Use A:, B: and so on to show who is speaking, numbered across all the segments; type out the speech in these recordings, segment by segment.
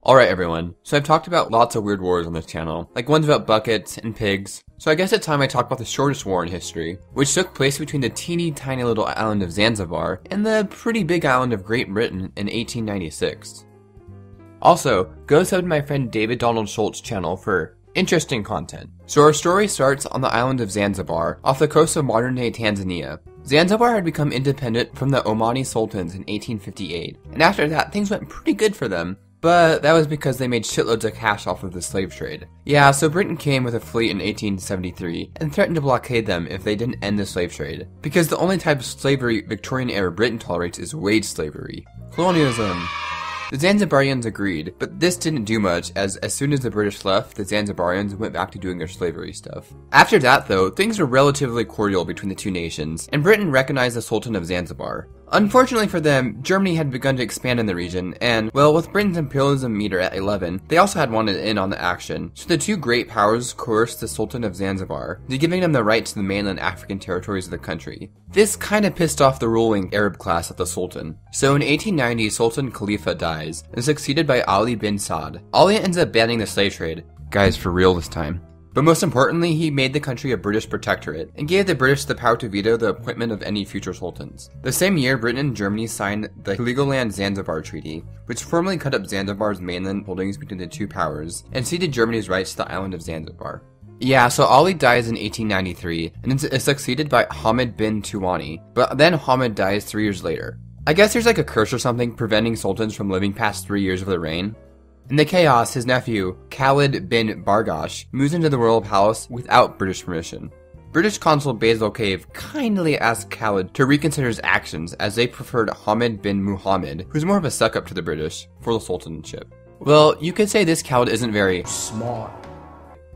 A: Alright everyone, so I've talked about lots of weird wars on this channel, like ones about buckets and pigs, so I guess it's time I talk about the shortest war in history, which took place between the teeny tiny little island of Zanzibar and the pretty big island of Great Britain in 1896. Also, go sub to my friend David Donald Schultz's channel for interesting content. So our story starts on the island of Zanzibar, off the coast of modern-day Tanzania. Zanzibar had become independent from the Omani Sultans in 1858, and after that things went pretty good for them. But that was because they made shitloads of cash off of the slave trade. Yeah, so Britain came with a fleet in 1873 and threatened to blockade them if they didn't end the slave trade. Because the only type of slavery Victorian-era Britain tolerates is wage slavery. Colonialism. The Zanzibarians agreed, but this didn't do much as soon as the British left, the Zanzibarians went back to doing their slavery stuff. After that though, things were relatively cordial between the two nations, and Britain recognized the Sultan of Zanzibar. Unfortunately for them, Germany had begun to expand in the region, and, well, with Britain's imperialism meter at 11, they also had wanted in on the action, so the two great powers coerced the Sultan of Zanzibar into giving them the right to the mainland African territories of the country. This kinda pissed off the ruling Arab class of the Sultan. So in 1890, Sultan Khalifa dies, and is succeeded by Ali bin Saud. Ali ends up banning the slave trade. Guys, for real this time. But most importantly, he made the country a British protectorate, and gave the British the power to veto the appointment of any future sultans. The same year, Britain and Germany signed the Heligoland-Zanzibar Treaty, which formally cut up Zanzibar's mainland holdings between the two powers, and ceded Germany's rights to the island of Zanzibar. Yeah, so Ali dies in 1893, and is succeeded by Hamid bin Tuwani, but then Hamid dies 3 years later. I guess there's like a curse or something preventing sultans from living past 3 years of their reign. In the chaos, his nephew, Khalid bin Bargash, moves into the royal palace without British permission. British consul Basil Cave kindly asked Khalid to reconsider his actions as they preferred Hamid bin Muhammad, who's more of a suck-up to the British, for the sultanship. Well, you could say this Khalid isn't very smart.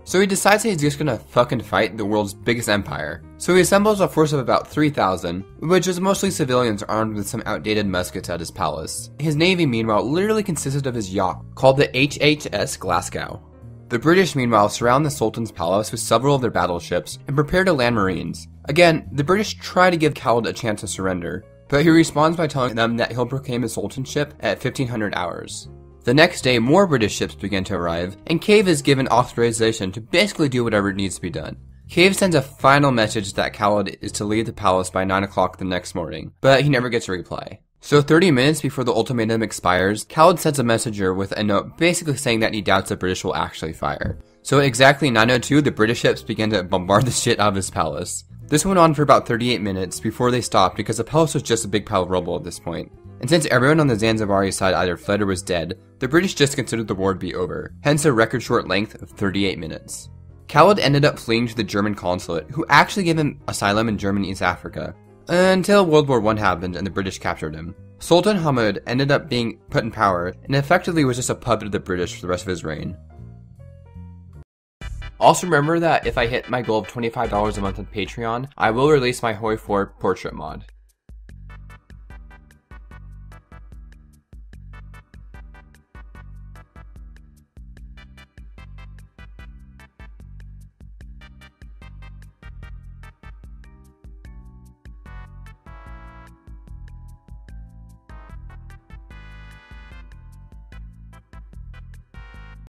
A: So he decides he's just gonna fucking fight the world's biggest empire. So he assembles a force of about 3,000, which is mostly civilians armed with some outdated muskets at his palace. His navy, meanwhile, literally consisted of his yacht, called the HHS Glasgow. The British, meanwhile, surround the Sultan's palace with several of their battleships and prepare to land marines. Again, the British try to give Khalid a chance to surrender, but he responds by telling them that he'll proclaim his sultanship at 1500 hours. The next day, more British ships begin to arrive, and Cave is given authorization to basically do whatever needs to be done. Cave sends a final message that Khalid is to leave the palace by 9 o'clock the next morning, but he never gets a reply. So 30 minutes before the ultimatum expires, Khalid sends a messenger with a note basically saying that he doubts the British will actually fire. So at exactly 9:02, the British ships begin to bombard the shit out of his palace. This went on for about 38 minutes before they stopped because the palace was just a big pile of rubble at this point. And since everyone on the Zanzibari side either fled or was dead, the British just considered the war to be over, hence a record short length of 38 minutes. Khalid ended up fleeing to the German consulate, who actually gave him asylum in German East Africa, until World War I happened and the British captured him. Sultan Hamid ended up being put in power, and effectively was just a puppet of the British for the rest of his reign. Also remember that if I hit my goal of $25 a month on Patreon, I will release my Hoi 4 portrait mod.